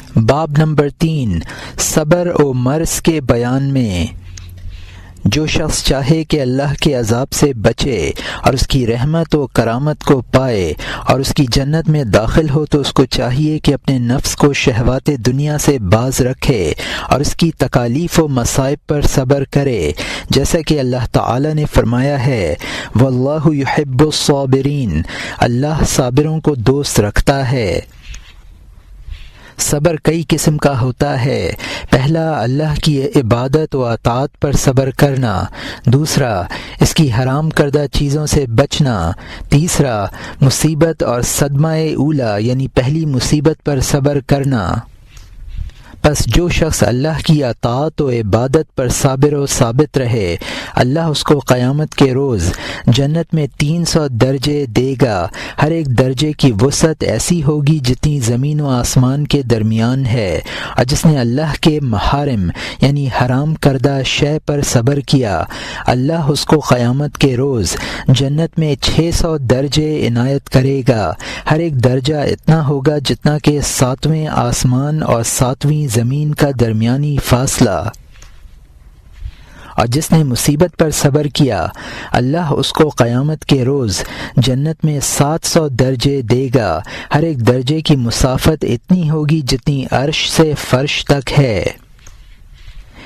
باب نمبر 3 صبر و مرض کے بیان میں۔ جو شخص چاہے کہ اللہ کے عذاب سے بچے اور اس کی رحمت و کرامت کو پائے اور اس کی جنت میں داخل ہو تو اس کو چاہیے کہ اپنے نفس کو شہوات دنیا سے باز رکھے اور اس کی تکالیف و مصائب پر صبر کرے، جیسا کہ اللہ تعالی نے فرمایا ہے واللہ یحب الصابرین، اللہ صابروں کو دوست رکھتا ہے۔ صبر کئی قسم کا ہوتا ہے۔ پہلا، اللہ کی عبادت و اطاعت پر صبر کرنا۔ دوسرا، اس کی حرام کردہ چیزوں سے بچنا۔ تیسرا، مصیبت اور صدمہ اولا یعنی پہلی مصیبت پر صبر کرنا۔ پس جو شخص اللہ کی اطاعت و عبادت پر صابر و ثابت رہے، اللہ اس کو قیامت کے روز جنت میں 300 درجے دے گا۔ ہر ایک درجے کی وسعت ایسی ہوگی جتنی زمین و آسمان کے درمیان ہے، اور جس نے اللہ کے محارم یعنی حرام کردہ شے پر صبر کیا، اللہ اس کو قیامت کے روز جنت میں 600 درجے عنایت کرے گا۔ ہر ایک درجہ اتنا ہوگا جتنا کہ 7ویں آسمان اور 7ویں زمین کا درمیانی فاصلہ۔ اور جس نے مصیبت پر صبر کیا، اللہ اس کو قیامت کے روز جنت میں 700 درجے دے گا۔ ہر ایک درجے کی مسافت اتنی ہوگی جتنی عرش سے فرش تک ہے۔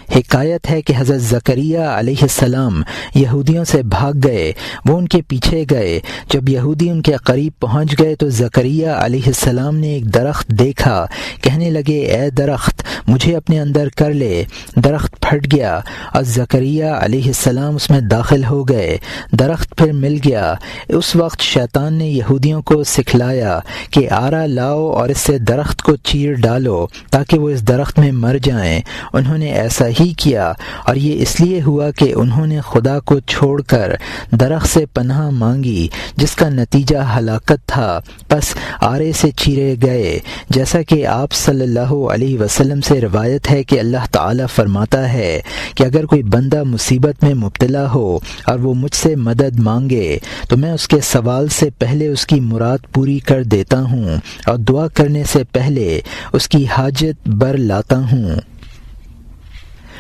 حکایت ہے کہ حضرت زکریہ علیہ السلام یہودیوں سے بھاگ گئے، وہ ان کے پیچھے گئے۔ جب یہودی ان کے قریب پہنچ گئے تو زکریہ علیہ السلام نے ایک درخت دیکھا، کہنے لگے اے درخت مجھے اپنے اندر کر لے۔ درخت پھٹ گیا اور زکریہ علیہ السلام اس میں داخل ہو گئے۔ درخت پھر مل گیا۔ اس وقت شیطان نے یہودیوں کو سکھلایا کہ آرا لاؤ اور اس سے درخت کو چیر ڈالو تاکہ وہ اس درخت میں مر جائیں۔ انہوں نے ایسا ہی کیا، اور یہ اس لیے ہوا کہ انہوں نے خدا کو چھوڑ کر درخت سے پناہ مانگی، جس کا نتیجہ ہلاکت تھا۔ پس آرے سے چیرے گئے، جیسا کہ آپ صلی اللہ علیہ وسلم سے روایت ہے کہ اللہ تعالی فرماتا ہے کہ اگر کوئی بندہ مصیبت میں مبتلا ہو اور وہ مجھ سے مدد مانگے تو میں اس کے سوال سے پہلے اس کی مراد پوری کر دیتا ہوں اور دعا کرنے سے پہلے اس کی حاجت بر لاتا ہوں۔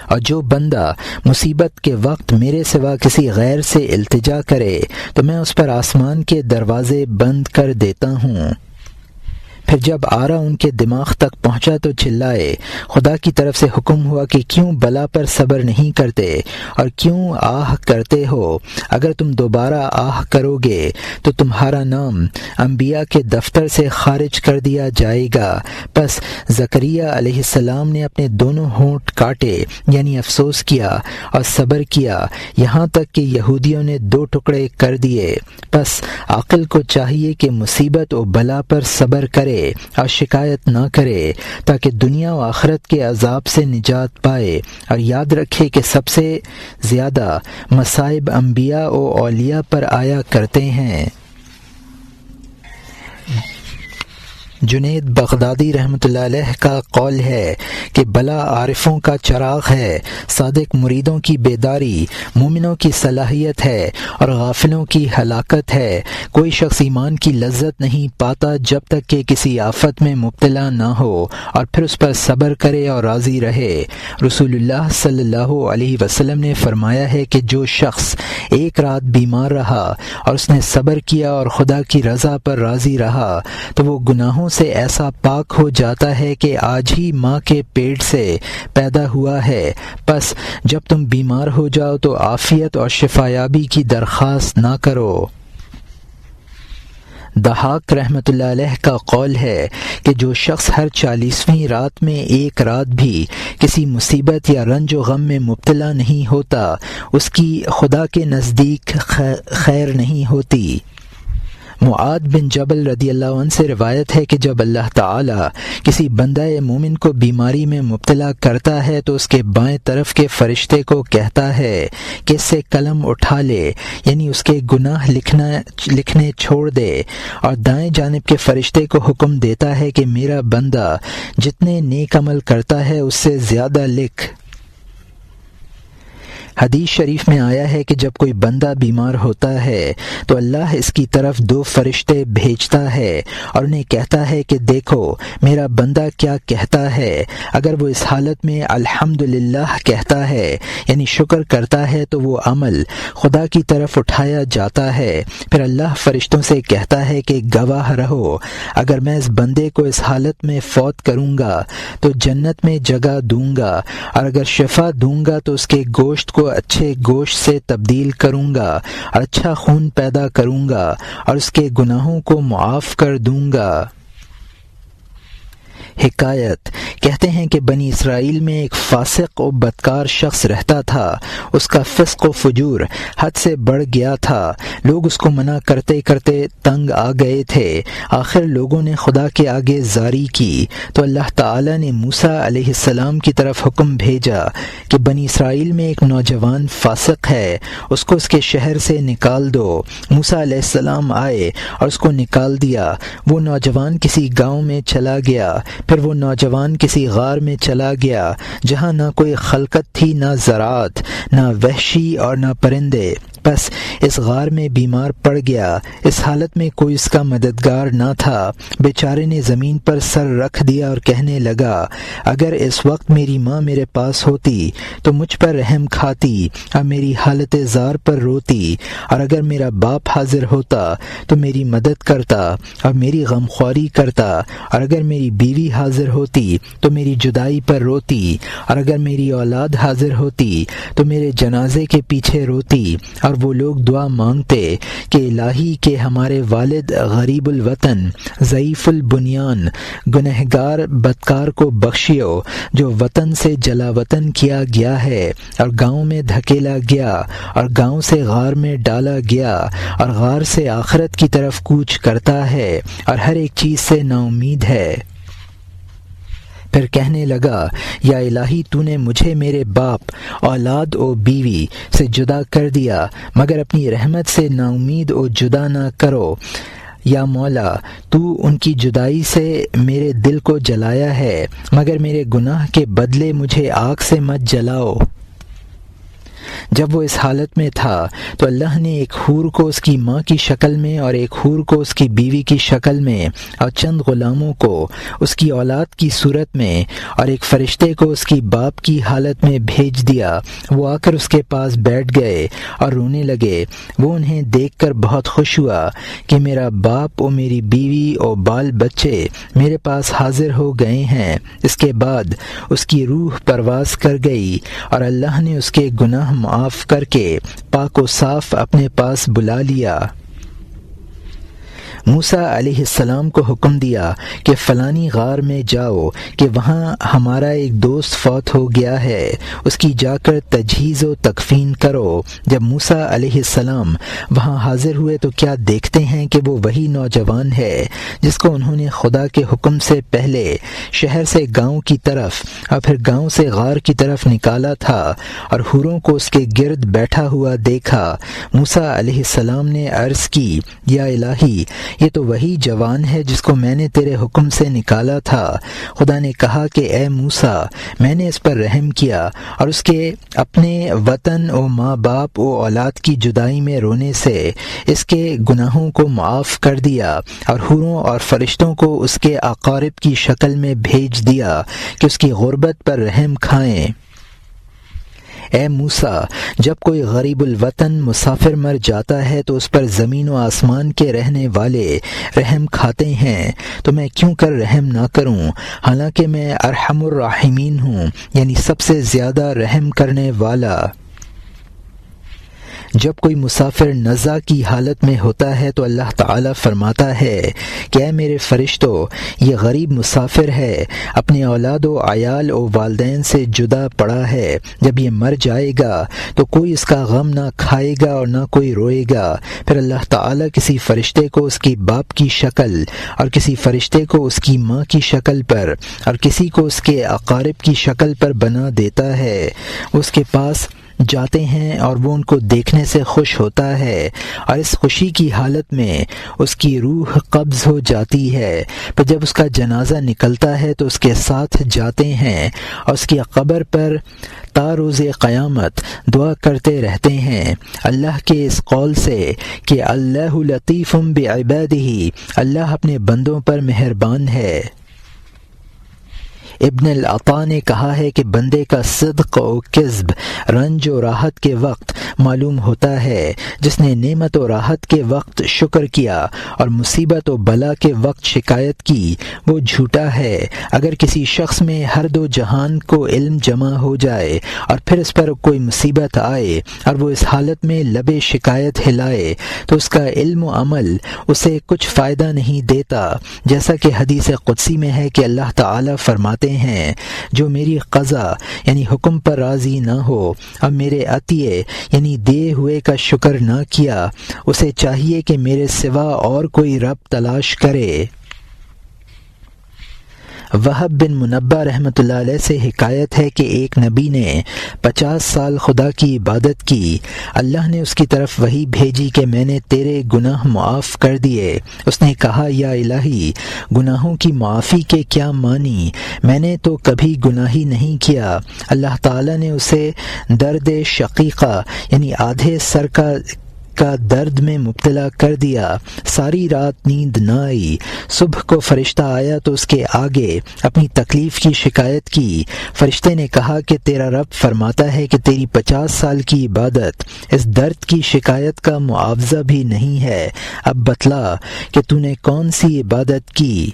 اور جو بندہ مصیبت کے وقت میرے سوا کسی غیر سے التجا کرے تو میں اس پر آسمان کے دروازے بند کر دیتا ہوں۔ پھر جب آرا ان کے دماغ تک پہنچا تو چلائے، خدا کی طرف سے حکم ہوا کہ کیوں بلا پر صبر نہیں کرتے اور کیوں آہ کرتے ہو؟ اگر تم دوبارہ آہ کرو گے تو تمہارا نام انبیاء کے دفتر سے خارج کر دیا جائے گا۔ پس زکریہ علیہ السلام نے اپنے دونوں ہونٹ کاٹے یعنی افسوس کیا اور صبر کیا، یہاں تک کہ یہودیوں نے 2 ٹکڑے کر دیے۔ پس عاقل کو چاہیے کہ مصیبت و بلا پر صبر کرے اور شکایت نہ کرے تاکہ دنیا و آخرت کے عذاب سے نجات پائے، اور یاد رکھے کہ سب سے زیادہ مصائب انبیاء و اولیاء پر آیا کرتے ہیں۔ جنید بغدادی رحمۃ اللہ علیہ کا قول ہے کہ بلا عارفوں کا چراغ ہے، صادق مریدوں کی بیداری، مومنوں کی صلاحیت ہے اور غافلوں کی ہلاکت ہے۔ کوئی شخص ایمان کی لذت نہیں پاتا جب تک کہ کسی آفت میں مبتلا نہ ہو اور پھر اس پر صبر کرے اور راضی رہے۔ رسول اللہ صلی اللہ علیہ وسلم نے فرمایا ہے کہ جو شخص ایک رات بیمار رہا اور اس نے صبر کیا اور خدا کی رضا پر راضی رہا تو وہ گناہوں سے ایسا پاک ہو جاتا ہے کہ آج ہی ماں کے پیٹ سے پیدا ہوا ہے۔ پس جب تم بیمار ہو جاؤ تو عافیت اور شفایابی کی درخواست نہ کرو۔ ضحاک رحمۃ اللہ علیہ کا قول ہے کہ جو شخص ہر 40ویں رات میں ایک رات بھی کسی مصیبت یا رنج و غم میں مبتلا نہیں ہوتا، اس کی خدا کے نزدیک خیر نہیں ہوتی۔ معاذ بن جبل رضی اللہ عنہ سے روایت ہے کہ جب اللہ تعالی کسی بندہ مومن کو بیماری میں مبتلا کرتا ہے تو اس کے بائیں طرف کے فرشتے کو کہتا ہے کہ اس سے قلم اٹھا لے، یعنی اس کے گناہ لکھنے چھوڑ دے، اور دائیں جانب کے فرشتے کو حکم دیتا ہے کہ میرا بندہ جتنے نیک عمل کرتا ہے اس سے زیادہ لکھ۔ حدیث شریف میں آیا ہے کہ جب کوئی بندہ بیمار ہوتا ہے تو اللہ اس کی طرف 2 فرشتے بھیجتا ہے اور انہیں کہتا ہے کہ دیکھو میرا بندہ کیا کہتا ہے۔ اگر وہ اس حالت میں الحمدللہ کہتا ہے یعنی شکر کرتا ہے تو وہ عمل خدا کی طرف اٹھایا جاتا ہے۔ پھر اللہ فرشتوں سے کہتا ہے کہ گواہ رہو، اگر میں اس بندے کو اس حالت میں فوت کروں گا تو جنت میں جگہ دوں گا، اور اگر شفا دوں گا تو اس کے گوشت کو اچھے گوشت سے تبدیل کروں گا اور اچھا خون پیدا کروں گا اور اس کے گناہوں کو معاف کر دوں گا۔ حکایت کہتے ہیں کہ بنی اسرائیل میں ایک فاسق و بدکار شخص رہتا تھا۔ اس کا فسق و فجور حد سے بڑھ گیا تھا، لوگ اس کو منع کرتے کرتے تنگ آ گئے تھے۔ آخر لوگوں نے خدا کے آگے زاری کی تو اللہ تعالی نے موسیٰ علیہ السلام کی طرف حکم بھیجا کہ بنی اسرائیل میں ایک نوجوان فاسق ہے، اس کو اس کے شہر سے نکال دو۔ موسیٰ علیہ السلام آئے اور اس کو نکال دیا۔ وہ نوجوان کسی گاؤں میں چلا گیا، پھر وہ نوجوان کسی غار میں چلا گیا جہاں نہ کوئی خلقت تھی، نہ زراعت، نہ وحشی اور نہ پرندے۔ بس اس غار میں بیمار پڑ گیا۔ اس حالت میں کوئی اس کا مددگار نہ تھا۔ بیچارے نے زمین پر سر رکھ دیا اور کہنے لگا، اگر اس وقت میری ماں میرے پاس ہوتی تو مجھ پر رحم کھاتی اور میری حالت زار پر روتی، اور اگر میرا باپ حاضر ہوتا تو میری مدد کرتا اور میری غمخواری کرتا، اور اگر میری بیوی حاضر ہوتی تو میری جدائی پر روتی، اور اگر میری اولاد حاضر ہوتی تو میرے جنازے کے پیچھے روتی، اور وہ لوگ دعا مانگتے کہ الہی کہ ہمارے والد غریب الوطن ضعیف البنیان گنہگار بدکار کو بخشیو جو وطن سے جلا وطن کیا گیا ہے اور گاؤں میں دھکیلا گیا اور گاؤں سے غار میں ڈالا گیا اور غار سے آخرت کی طرف کوچ کرتا ہے اور ہر ایک چیز سے نا امید ہے۔ پھر کہنے لگا، یا الہی تو نے مجھے میرے باپ، اولاد و بیوی سے جدا کر دیا، مگر اپنی رحمت سے نا امید و جدا نہ کرو۔ یا مولا تو ان کی جدائی سے میرے دل کو جلایا ہے، مگر میرے گناہ کے بدلے مجھے آگ سے مت جلاؤ۔ جب وہ اس حالت میں تھا تو اللہ نے ایک حور کو اس کی ماں کی شکل میں اور ایک حور کو اس کی بیوی کی شکل میں اور چند غلاموں کو اس کی اولاد کی صورت میں اور ایک فرشتے کو اس کی باپ کی حالت میں بھیج دیا۔ وہ آ کر اس کے پاس بیٹھ گئے اور رونے لگے۔ وہ انہیں دیکھ کر بہت خوش ہوا کہ میرا باپ اور میری بیوی اور بال بچے میرے پاس حاضر ہو گئے ہیں۔ اس کے بعد اس کی روح پرواز کر گئی اور اللہ نے اس کے گناہ معاف کر کے پاک و صاف اپنے پاس بلا لیا۔ موسیٰ علیہ السلام کو حکم دیا کہ فلانی غار میں جاؤ کہ وہاں ہمارا ایک دوست فوت ہو گیا ہے، اس کی جا کر تجہیز و تکفین کرو۔ جب موسیٰ علیہ السلام وہاں حاضر ہوئے تو کیا دیکھتے ہیں کہ وہ وہی نوجوان ہے جس کو انہوں نے خدا کے حکم سے پہلے شہر سے گاؤں کی طرف اور پھر گاؤں سے غار کی طرف نکالا تھا اور حوروں کو اس کے گرد بیٹھا ہوا دیکھا۔ موسیٰ علیہ السلام نے عرض کی، یا الہی یہ تو وہی جوان ہے جس کو میں نے تیرے حکم سے نکالا تھا۔ خدا نے کہا کہ اے موسیٰ، میں نے اس پر رحم کیا اور اس کے اپنے وطن و ماں باپ و اولاد کی جدائی میں رونے سے اس کے گناہوں کو معاف کر دیا اور حوروں اور فرشتوں کو اس کے اقارب کی شکل میں بھیج دیا کہ اس کی غربت پر رحم کھائیں۔ اے موسیٰ، جب کوئی غریب الوطن مسافر مر جاتا ہے تو اس پر زمین و آسمان کے رہنے والے رحم کھاتے ہیں، تو میں کیوں کر رحم نہ کروں، حالانکہ میں ارحم الراحمین ہوں، یعنی سب سے زیادہ رحم کرنے والا۔ جب کوئی مسافر نزا کی حالت میں ہوتا ہے تو اللہ تعالیٰ فرماتا ہے کہ اے میرے فرشتوں، یہ غریب مسافر ہے، اپنے اولاد و عیال و والدین سے جدا پڑا ہے، جب یہ مر جائے گا تو کوئی اس کا غم نہ کھائے گا اور نہ کوئی روئے گا۔ پھر اللہ تعالیٰ کسی فرشتے کو اس کی باپ کی شکل اور کسی فرشتے کو اس کی ماں کی شکل پر اور کسی کو اس کے اقارب کی شکل پر بنا دیتا ہے۔ اس کے پاس جاتے ہیں اور وہ ان کو دیکھنے سے خوش ہوتا ہے اور اس خوشی کی حالت میں اس کی روح قبض ہو جاتی ہے۔ پھر جب اس کا جنازہ نکلتا ہے تو اس کے ساتھ جاتے ہیں اور اس کی قبر پر تا روز قیامت دعا کرتے رہتے ہیں اللہ کے اس قول سے کہ اللہ لطیف بعبادہ، اللہ اپنے بندوں پر مہربان ہے۔ ابن العطا نے کہا ہے کہ بندے کا صدق و کذب رنج و راحت کے وقت معلوم ہوتا ہے۔ جس نے نعمت و راحت کے وقت شکر کیا اور مصیبت و بلا کے وقت شکایت کی وہ جھوٹا ہے۔ اگر کسی شخص میں ہر دو جہان کو علم جمع ہو جائے اور پھر اس پر کوئی مصیبت آئے اور وہ اس حالت میں لب شکایت ہلائے تو اس کا علم و عمل اسے کچھ فائدہ نہیں دیتا، جیسا کہ حدیث قدسی میں ہے کہ اللہ تعالی فرماتے ہیں جو میری قضا یعنی حکم پر راضی نہ ہو اور میرے عطیے یعنی دیے ہوئے کا شکر نہ کیا، اسے چاہیے کہ میرے سوا اور کوئی رب تلاش کرے۔ وہب بن منبہ رحمۃ اللہ علیہ سے حکایت ہے کہ ایک نبی نے 50 سال خدا کی عبادت کی، اللہ نے اس کی طرف وحی بھیجی کہ میں نے تیرے گناہ معاف کر دیے۔ اس نے کہا یا الہی، گناہوں کی معافی کے کیا معنی؟ میں نے تو کبھی گناہ ہی نہیں کیا۔ اللہ تعالیٰ نے اسے درد شقیقہ یعنی آدھے سر کا درد میں مبتلا کر دیا، ساری رات نیند نہ آئی۔ صبح کو فرشتہ آیا تو اس کے آگے اپنی تکلیف کی شکایت کی۔ فرشتے نے کہا کہ تیرا رب فرماتا ہے کہ تیری 50 سال کی عبادت اس درد کی شکایت کا معاوضہ بھی نہیں ہے، اب بتلا کہ تو نے کون سی عبادت کی۔